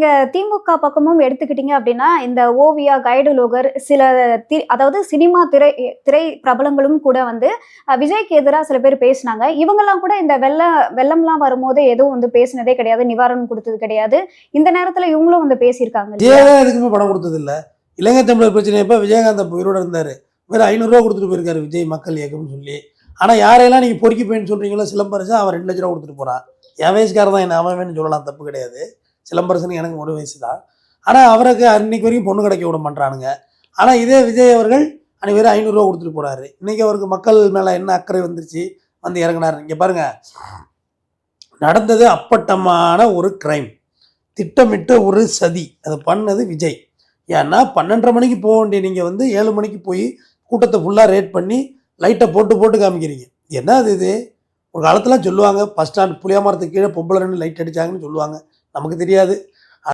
நீங்க திமுக பக்கமும் எடுத்துக்கிட்டீங்க அப்படின்னா, இந்த ஓவியா, கைடு லோகர் சில அதாவது சினிமா திரை பிரபலங்களும் கூட வந்து விஜய்க்கு எதிரா சில பேர் பேசினாங்க. இவங்கலாம் கூட இந்த வெள்ளம்லாம் வரும்போது எதுவும் வந்து பேசினதே கிடையாது. நிவாரணம் குடுத்தது கிடையாது. இந்த நேரத்துல இவங்களும் வந்து பேசியிருக்காங்க இல்லையா? விஜய் எதுக்குமே பணம் கொடுத்தது இல்ல. இலங்கை தமிழர் பிரச்சனையப்ப விஜயகாந்த் அப்ப உயிரோட இருந்தாரு. வெறும் ரூ. 500 குடுத்துட்டு போயிருக்காரு விஜய் மக்கள் இயக்கம்னு சொல்லி. ஆனா யாரையெல்லாம் நீங்க பொறுக்கி போயின்னு சொல்றீங்களோ சிலம்பரசன் அவன் ரூ. 2,00,000 குடுத்துட்டு போறான். என் வயசுக்காரர் தான் என்ன அவன் வேணும்னு சொல்லலாம், தப்பு கிடையாது. சிலம்பரசனுக்கு எனக்கு ஒரு வயசு தான். ஆனா அவருக்கு அன்னைக்கு வரைக்கும் பொண்ணு கிடைக்க விட மாட்டானுங்க. ஆனா இதே விஜய் அவர்கள் அன்னைக்கு வெறும் ரூ. 500 கொடுத்துட்டு போறாரு. இன்னைக்கு அவருக்கு மக்கள் மேல என்ன அக்கறை வந்துருச்சு, வந்து இறங்கினாரு. இங்க பாருங்க, நடந்தது அப்பட்டமான ஒரு கிரைம், திட்டமிட்ட ஒரு சதி. அதை பண்ணது விஜய். ஏன்னா 12:30 மணிக்கு போக வேண்டிய நீங்கள் வந்து 7 மணிக்கு போய் கூட்டத்தை ஃபுல்லாக ரேட் பண்ணி லைட்டை போட்டு போட்டு காமிக்கிறீங்க. என்ன அது இது? ஒரு காலத்தில் சொல்லுவாங்க, பஸ் ஸ்டாண்ட் புளியாமரத்துக்கு கீழே பொம்பளை 2 லைட் அடித்தாங்கன்னு சொல்லுவாங்க. நமக்கு தெரியாது.